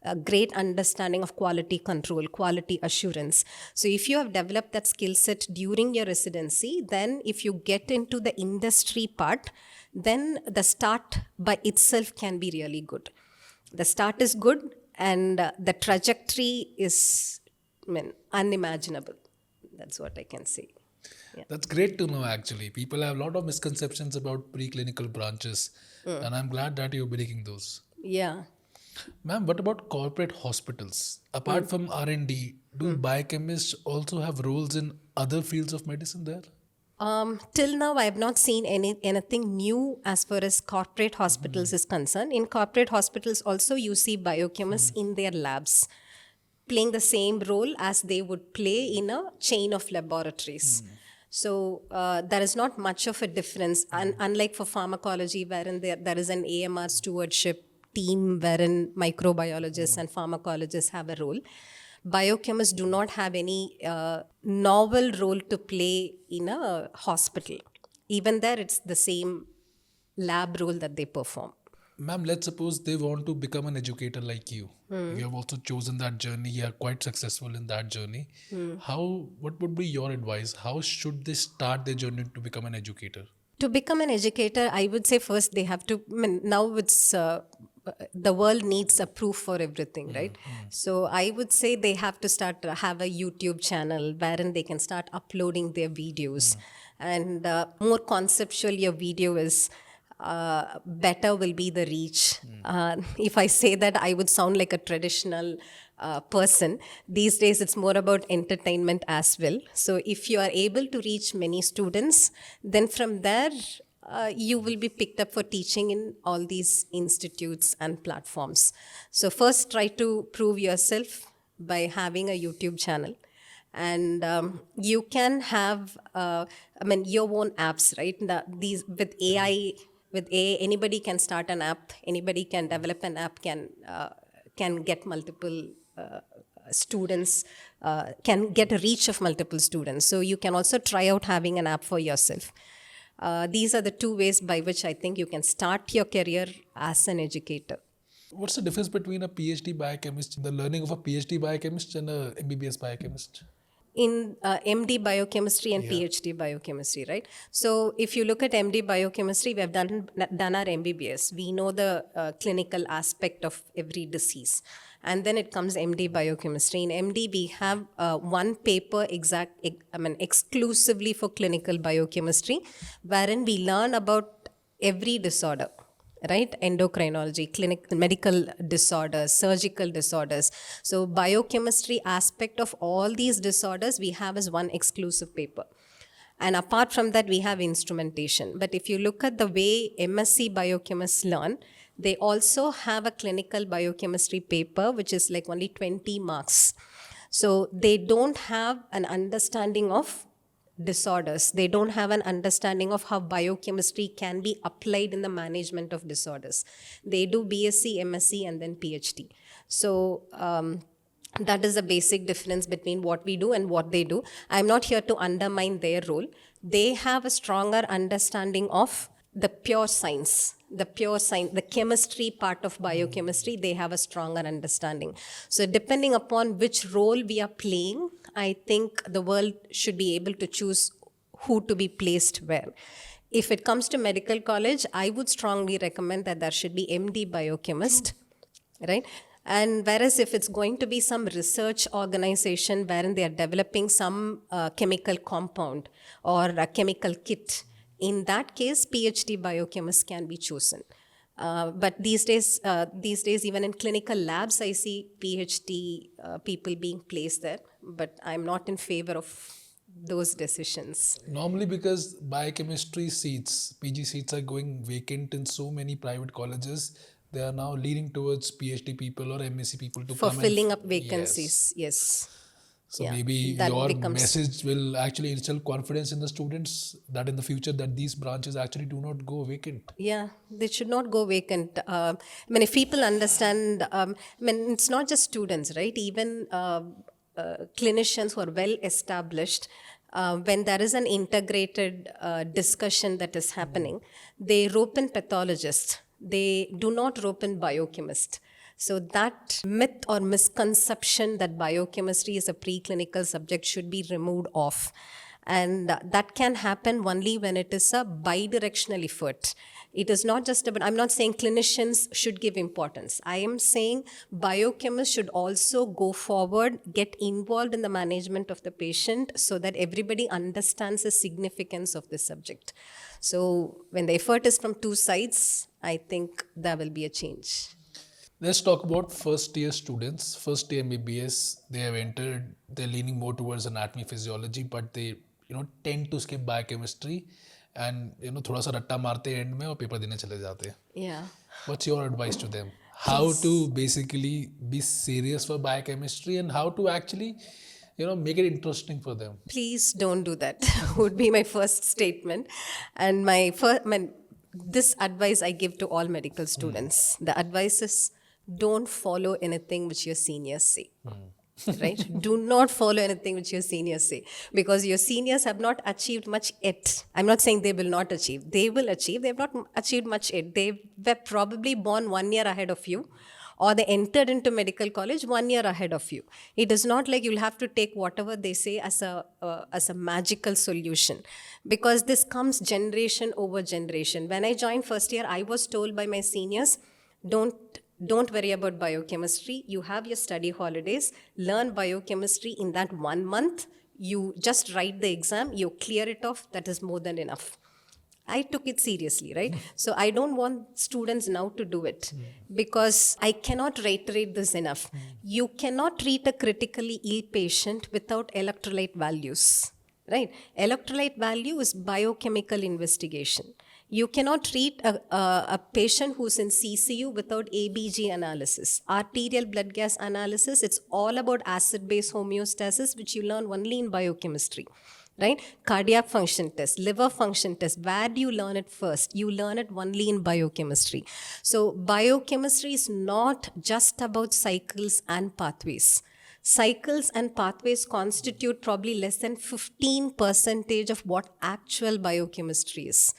a great understanding of quality control, quality assurance. So if you have developed that skill set during your residency, then if you get into the industry part, then the start by itself can be really good. The start is good, and the trajectory is, unimaginable. That's what I can say. Yeah. That's great to know, actually. People have a lot of misconceptions about preclinical branches, and I'm glad that you're breaking those. Yeah. Ma'am, what about corporate hospitals? Apart from R&D, do biochemists also have roles in other fields of medicine there? Till now, I have not seen anything new as far as corporate hospitals is concerned. In corporate hospitals, also you see biochemists in their labs, playing the same role as they would play in a chain of laboratories. So there is not much of a difference. And unlike for pharmacology, wherein there is an AMR stewardship team wherein microbiologists and pharmacologists have a role, biochemists do not have any novel role to play in a hospital. Even there, it's the same lab role that they perform. Ma'am, let's suppose they want to become an educator like you. You have also chosen that journey. You are quite successful in that journey. What would be your advice? How should they start their journey to become an educator? To become an educator, I would say first they have to, now it's, the world needs a proof for everything, right? So I would say they have to have a YouTube channel wherein they can start uploading their videos. And more conceptual your video is, better will be the reach. If I say that, I would sound like a traditional person. These days, it's more about entertainment as well. So if you are able to reach many students, then from there, you will be picked up for teaching in all these institutes and platforms. So first, try to prove yourself by having a YouTube channel. And you can have, your own apps, right? These with AI. With AI, anybody can start an app. Anybody can develop an app. Can get multiple students. Can get a reach of multiple students. So you can also try out having an app for yourself. These are the 2 ways by which I think you can start your career as an educator. What's the difference between a PhD biochemist, the learning of a PhD biochemist, and a MBBS biochemist? In MD biochemistry and PhD biochemistry, right? So if you look at MD biochemistry, we have done our MBBS. We know the clinical aspect of every disease. And then it comes MD biochemistry. In MD, we have one paper exclusively for clinical biochemistry, wherein we learn about every disorder. Right? Endocrinology, medical disorders, surgical disorders. So biochemistry aspect of all these disorders we have as one exclusive paper. And apart from that, we have instrumentation. But if you look at the way MSc biochemists learn, they also have a clinical biochemistry paper, which is like only 20 marks. So they don't have an understanding of disorders. They don't have an understanding of how biochemistry can be applied in the management of disorders. They do BSc, MSc, and then PhD. So that is the basic difference between what we do and what they do. I'm not here to undermine their role. They have a stronger understanding of the pure science, the chemistry part of biochemistry, they have a stronger understanding. So depending upon which role we are playing, I think the world should be able to choose who to be placed where. If it comes to medical college, I would strongly recommend that there should be MD biochemist, right? And whereas if it's going to be some research organization wherein they are developing some chemical compound or a chemical kit, in that case, PhD biochemists can be chosen. But these days, even in clinical labs, I see PhD people being placed there. But I'm not in favor of those decisions. Normally, because biochemistry seats, PG seats are going vacant in so many private colleges, they are now leaning towards PhD people or MSc people to For come and. filling up Yes. vacancies, yes. So Yeah, maybe that your becomes. message will actually instill confidence in the students that in the future that these branches actually do not go vacant. Yeah, they should not go vacant. I mean, if people understand, I mean, it's not just students, right? Even clinicians who are well established, when there is an integrated discussion that is happening, they rope in pathologists. They do not rope in biochemists. So that myth or misconception that biochemistry is a preclinical subject should be removed off. And that can happen only when it is a bidirectional effort. It is not just about, I'm not saying clinicians should give importance. I am saying biochemists should also go forward, get involved in the management of the patient so that everybody understands the significance of this subject. So when the effort is from two sides, I think there will be a change. Let's talk about first year students. First year MBBS, they have entered, they're leaning more towards anatomy, physiology, but they tend to skip biochemistry and थोड़ा सा रट्टा मारते हैं and में और paper देने चले जाते हैं. Yeah. What's your advice to them? How to Please. basically be serious for biochemistry and how to actually make it interesting for them? Please don't do that, would be my first statement. And this advice I give to all medical students. The advice is don't follow anything which your seniors say. Right? Do not follow anything which your seniors say, because your seniors have not achieved much yet. I'm not saying they will not achieve. They will achieve. They have not achieved much yet. They were probably born 1 year ahead of you, or they entered into medical college 1 year ahead of you. It is not like you'll have to take whatever they say as a magical solution, because this comes generation over generation. When I joined first year, I was told by my seniors, don't worry about biochemistry. You have your study holidays. Learn biochemistry in that 1 month. You just write the exam. You clear it off. That is more than enough. I took it seriously, right? So I don't want students now to do it, because I cannot reiterate this enough. You cannot treat a critically ill patient without electrolyte values, right? Electrolyte value is biochemical investigation. You cannot treat a patient who's in CCU without ABG analysis, arterial blood gas analysis. It's all about acid-base homeostasis, which you learn only in biochemistry, right? Cardiac function test, liver function test. Where do you learn it first? You learn it only in biochemistry. So biochemistry is not just about cycles and pathways. Cycles and pathways constitute probably less than 15% of what actual biochemistry is.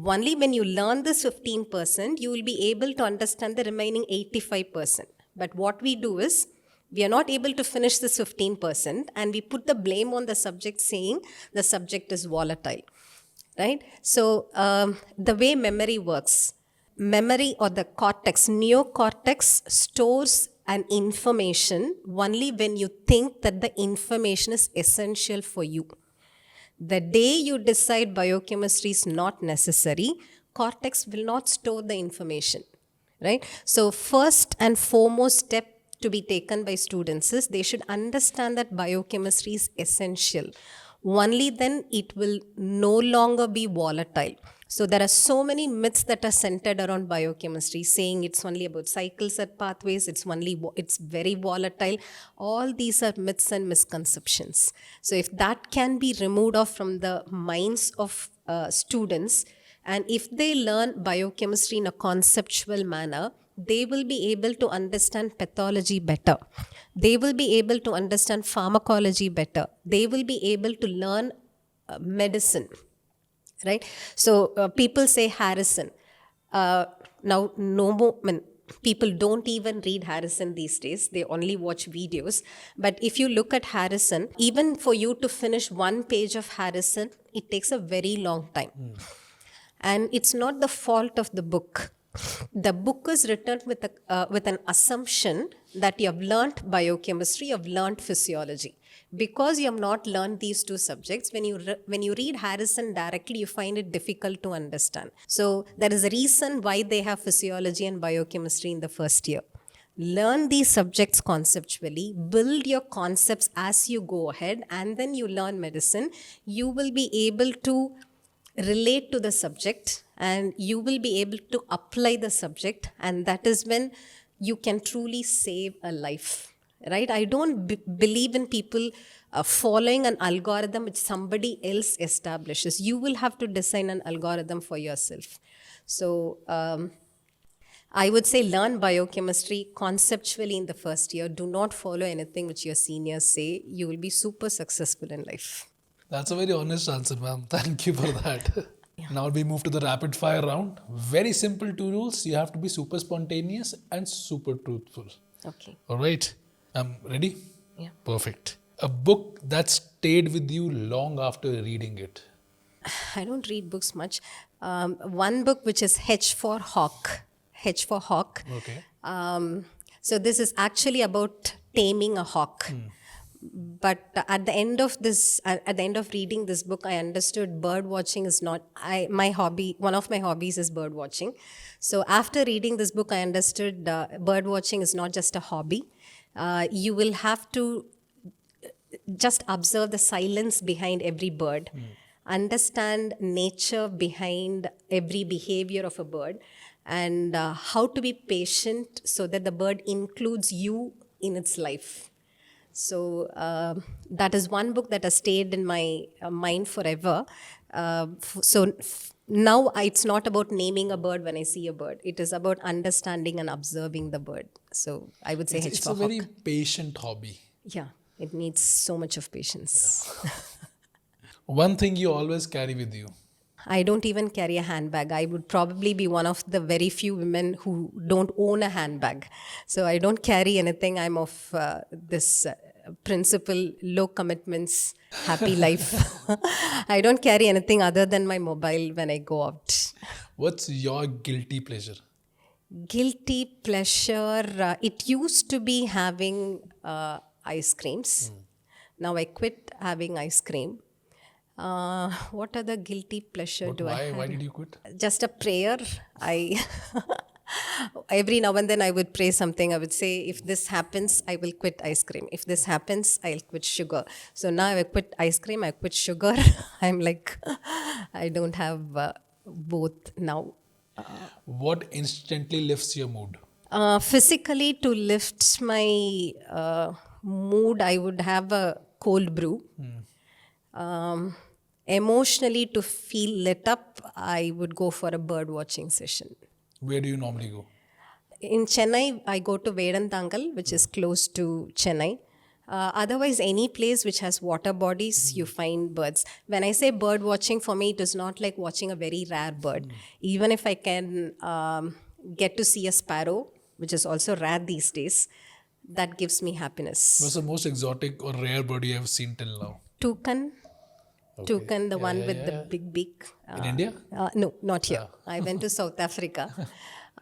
Only when you learn this 15%, you will be able to understand the remaining 85%. But what we do is, we are not able to finish this 15%, and we put the blame on the subject, saying the subject is volatile, right? So the way memory works, memory or the cortex, neocortex, stores an information only when you think that the information is essential for you. The day you decide biochemistry is not necessary, cortex will not store the information, right? So first and foremost step to be taken by students is they should understand that biochemistry is essential. Only then it will no longer be volatile. So there are so many myths that are centered around biochemistry, saying it's only about cycles and pathways, it's very volatile. All these are myths and misconceptions. So if that can be removed off from the minds of students, and if they learn biochemistry in a conceptual manner, they will be able to understand pathology better. They will be able to understand pharmacology better. They will be able to learn medicine. Right? So people say Harrison. Now, no more, people don't even read Harrison these days. They only watch videos. But if you look at Harrison, even for you to finish one page of Harrison, it takes a very long time. And it's not the fault of the book. The book is written with an assumption that you have learnt biochemistry, you have learnt physiology. Because you have not learned these two subjects, when you read Harrison directly, you find it difficult to understand. So there is a reason why they have physiology and biochemistry in the first year. learn these subjects conceptually, build your concepts as you go ahead, and then you learn medicine, you will be able to relate to the subject and you will be able to apply the subject, and that is when you can truly save a life, right? I don't believe in people following an algorithm which somebody else establishes. You will have to design an algorithm for yourself. So I would say learn biochemistry conceptually in the first year. Do not follow anything which your seniors say. You will be super successful in life. That's a very honest answer, ma'am. Thank you for that. Now we move to the rapid fire round. Very simple two rules. You have to be super spontaneous and super truthful. Okay. All right. Ready? Yeah. Perfect. A book that stayed with you long after reading it. I don't read books much. One book which is H for Hawk. H for Hawk. Okay. So this is actually about taming a hawk. But at the end of reading this book, I understood bird watching is not my hobby. One of my hobbies is bird watching. So after reading this book, I understood bird watching is not just a hobby. You will have to just observe the silence behind every bird, understand nature behind every behavior of a bird, and how to be patient so that the bird includes you in its life. So that is one book that has stayed in my mind forever. Now it's not about naming a bird when I see a bird. It is about understanding and observing the bird. So I would say H It's for a very hawk. patient hobby. Yeah, it needs so much of patience. One thing you always carry with you. I don't even carry a handbag. I would probably be one of the very few women who don't own a handbag. So I don't carry anything. I'm of this principle, low commitments, happy life. I don't carry anything other than my mobile when I go out. What's your guilty pleasure? Guilty pleasure. It used to be having ice creams. Now I quit having ice cream. What other guilty pleasure But do I have? why did you quit? Just a prayer. I every now and then I would pray something. I would say, if this happens, I will quit ice cream. If this happens, I'll quit sugar. So now I quit ice cream. I quit sugar. I'm like, I don't have both now. What instantly lifts your mood? Physically, to lift my mood, I would have a cold brew. Emotionally, to feel lit up, I would go for a bird watching session. Where do you normally go? In Chennai, I go to Vedantangal, which is close to Chennai. Otherwise, any place which has water bodies, you find birds. When I say bird watching, for me, it is not like watching a very rare bird. Even if I can get to see a sparrow, which is also rare these days, that gives me happiness. What's the most exotic or rare bird you have seen till now? Toucan. Okay. Toucan, the Yeah, one yeah, with yeah, the yeah. big beak. In India? No, not here. I went to South Africa.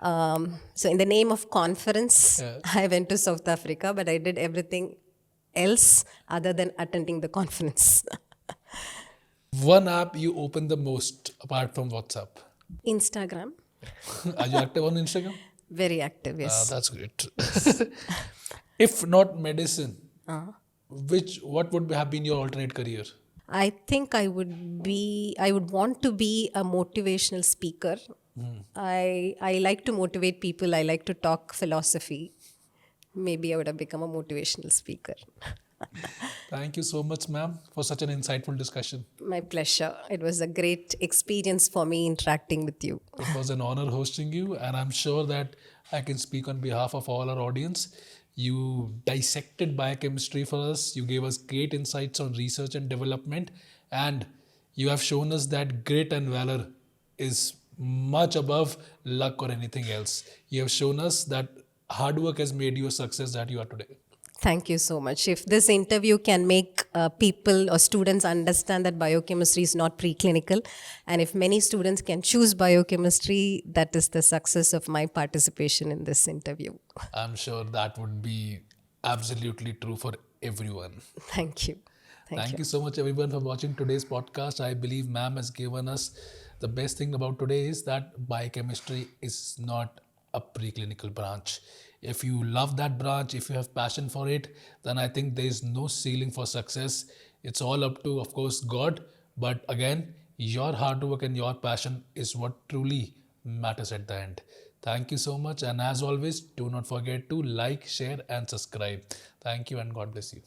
So in the name of conference, I went to South Africa, but I did everything else other than attending the conference. One app you open the most apart from WhatsApp. Instagram, Are you active on Instagram? very active, yes. That's great. If not medicine, what would have been your alternate career? I think I would want to be a motivational speaker. I like to motivate people. I like to talk philosophy. Maybe I would have become a motivational speaker. Thank you so much, ma'am, for such an insightful discussion. My pleasure. It was a great experience for me interacting with you. It was an honor hosting you, and I'm sure that I can speak on behalf of all our audience. You dissected biochemistry for us, you gave us great insights on research and development, and you have shown us that grit and valor is much above luck or anything else. You have shown us that hard work has made you a success that you are today. Thank you so much. If this interview can make people or students understand that biochemistry is not preclinical, and if many students can choose biochemistry, that is the success of my participation in this interview. I'm sure that would be absolutely true for everyone. Thank you. Thank you so much, everyone, for watching today's podcast. I believe ma'am has given us the best thing about today is that biochemistry is not a preclinical branch. If you love that branch, if you have passion for it, then I think there is no ceiling for success. It's all up to, of course, God. But again, your hard work and your passion is what truly matters at the end. Thank you so much. And as always, do not forget to like, share, and subscribe. Thank you, and God bless you.